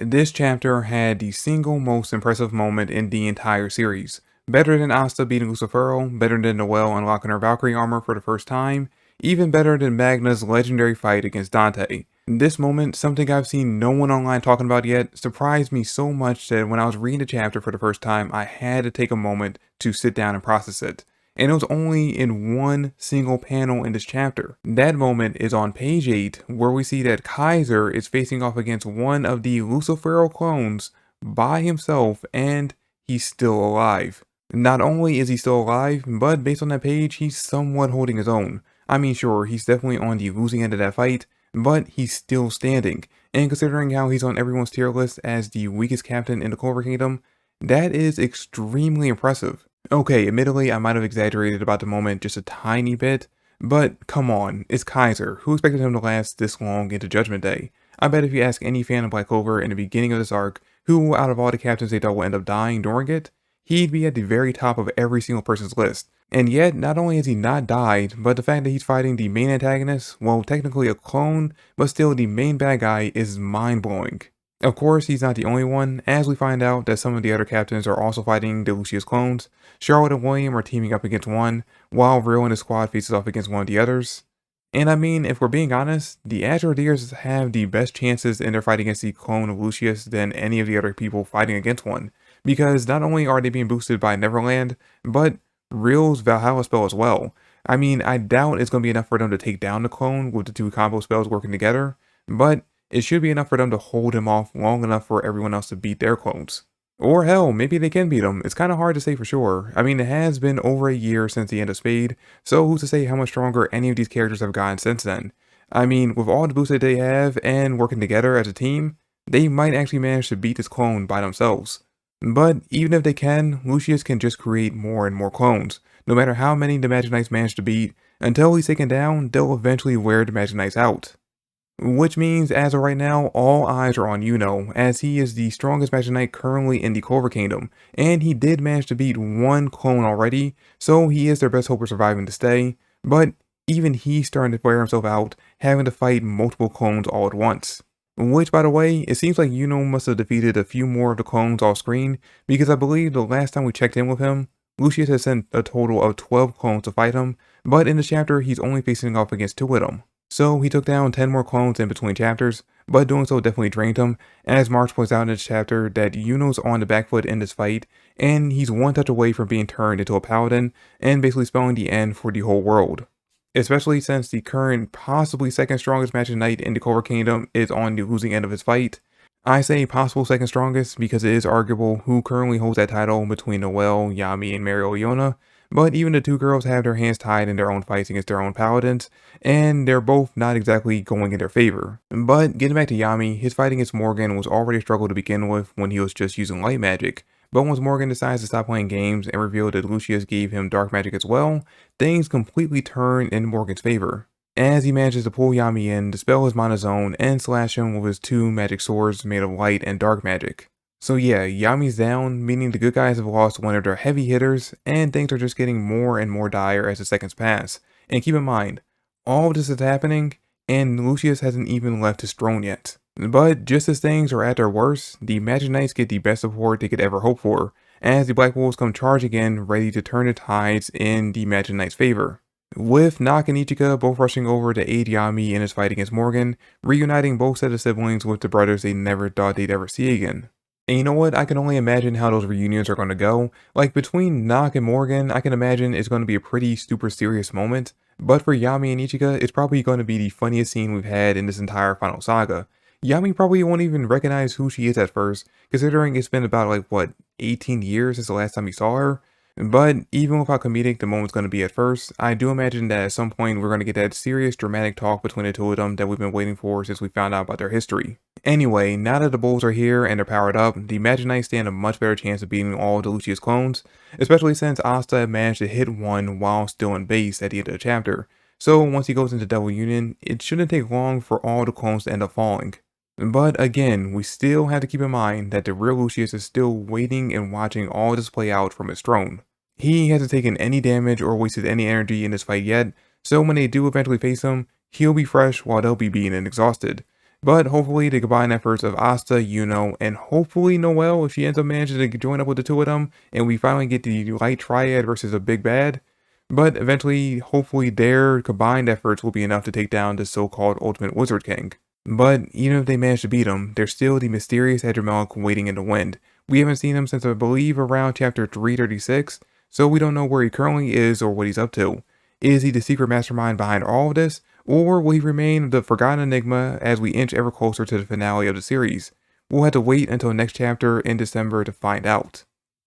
This chapter had the single most impressive moment in the entire series. Better than Asta beating Lucifero, better than Noelle unlocking her Valkyrie armor for the first time, even better than Magna's legendary fight against Dante. This moment, something I've seen no one online talking about yet, surprised me so much that when I was reading the chapter for the first time, I had to take a moment to sit down and process it. And it was only in one single panel in this chapter. That moment is on page 8, where we see that Kaiser is facing off against one of the Lucifero clones by himself, and he's still alive. Not only is he still alive, but based on that page, he's somewhat holding his own. I mean, sure, he's definitely on the losing end of that fight, but he's still standing. And considering how he's on everyone's tier list as the weakest captain in the Clover Kingdom, that is extremely impressive. Okay, admittedly, I might have exaggerated about the moment just a tiny bit, but come on, it's Kaiser. Who expected him to last this long into Judgment Day? I bet if you ask any fan of Black Clover in the beginning of this arc, who out of all the captains they thought will end up dying during it, he'd be at the very top of every single person's list. And yet, not only has he not died, but the fact that he's fighting the main antagonist, well, technically a clone, but still the main bad guy, is mind-blowing. Of course, he's not the only one, as we find out that some of the other captains are also fighting the Lucius clones. Charlotte and William are teaming up against one, while Real and his squad faces off against one of the others. And I mean, if we're being honest, the Azure have the best chances in their fight against the clone of Lucius than any of the other people fighting against one, because not only are they being boosted by Neverland, but Real's Valhalla spell as well. I mean, I doubt it's going to be enough for them to take down the clone with the two combo spells working together, but it should be enough for them to hold him off long enough for everyone else to beat their clones. Or hell, maybe they can beat him. It's kind of hard to say for sure. I mean, it has been over a year since the end of Spade, so who's to say how much stronger any of these characters have gotten since then? I mean, with all the boosts that they have and working together as a team, they might actually manage to beat this clone by themselves. But even if they can, Lucius can just create more and more clones. No matter how many the Magic Knights manage to beat, until he's taken down, they'll eventually wear the Magic Knights out. Which means, as of right now, all eyes are on Yuno, as he is the strongest Magic Knight currently in the Clover Kingdom, and he did manage to beat one clone already, so he is their best hope of surviving to stay, but even he's starting to wear himself out, having to fight multiple clones all at once. Which, by the way, it seems like Yuno must have defeated a few more of the clones off screen, because I believe the last time we checked in with him, Lucius has sent a total of 12 clones to fight him, but in the chapter he's only facing off against 2 of them. So he took down 10 more clones in between chapters, but doing so definitely drained him, as March points out in this chapter that Yuno's on the back foot in this fight, and he's one touch away from being turned into a paladin, and basically spelling the end for the whole world. Especially since the current possibly second strongest Magic Knight in the Clover Kingdom is on the losing end of his fight. I say possible second strongest because it is arguable who currently holds that title between Noelle, Yami, and Mary Oyona, but even the two girls have their hands tied in their own fights against their own paladins, and they're both not exactly going in their favor. But getting back to Yami, his fight against Morgan was already a struggle to begin with when he was just using light magic, but once Morgan decides to stop playing games and revealed that Lucius gave him dark magic as well, things completely turn in Morgan's favor. As he manages to pull Yami in, dispel his mana zone, and slash him with his 2 magic swords made of light and dark magic. So yeah, Yami's down, meaning the good guys have lost one of their heavy hitters, and things are just getting more and more dire as the seconds pass. And keep in mind, all of this is happening, and Lucius hasn't even left his throne yet. But just as things are at their worst, the Magic Knights get the best support they could ever hope for, as the Black Wolves come charge again, ready to turn the tides in the Magic Knights' favor. With Nock and Ichika both rushing over to aid Yami in his fight against Morgan, reuniting both sets of siblings with the brothers they never thought they'd ever see again. And you know what? I can only imagine how those reunions are going to go. Like, between Nock and Morgan, I can imagine it's going to be a pretty super serious moment. But for Yami and Ichika, it's probably going to be the funniest scene we've had in this entire final saga. Yami probably won't even recognize who she is at first, considering it's been about, like, what, 18 years since the last time he saw her? But even with how comedic the moment's going to be at first, I do imagine that at some point we're going to get that serious dramatic talk between the two of them that we've been waiting for since we found out about their history. Anyway, now that the Bulls are here and they're powered up, the Magic Knights stand a much better chance of beating all of the Lucius clones, especially since Asta managed to hit one while still in base at the end of the chapter. So once he goes into Devil Union, it shouldn't take long for all the clones to end up falling. But again, we still have to keep in mind that the real Lucius is still waiting and watching all this play out from his throne. He hasn't taken any damage or wasted any energy in this fight yet, so when they do eventually face him, he'll be fresh while they'll be beaten and exhausted. But hopefully the combined efforts of Asta, Yuno, and hopefully Noelle, if she ends up managing to join up with the two of them, and we finally get the light triad versus a big bad. But eventually, hopefully their combined efforts will be enough to take down the so-called Ultimate Wizard King. But even if they manage to beat him, there's still the mysterious Edgermilk waiting in the wind. We haven't seen him since I believe around chapter 336, so we don't know where he currently is or what he's up to. Is he the secret mastermind behind all of this? Or will he remain the forgotten enigma as we inch ever closer to the finale of the series? We'll have to wait until next chapter in December to find out.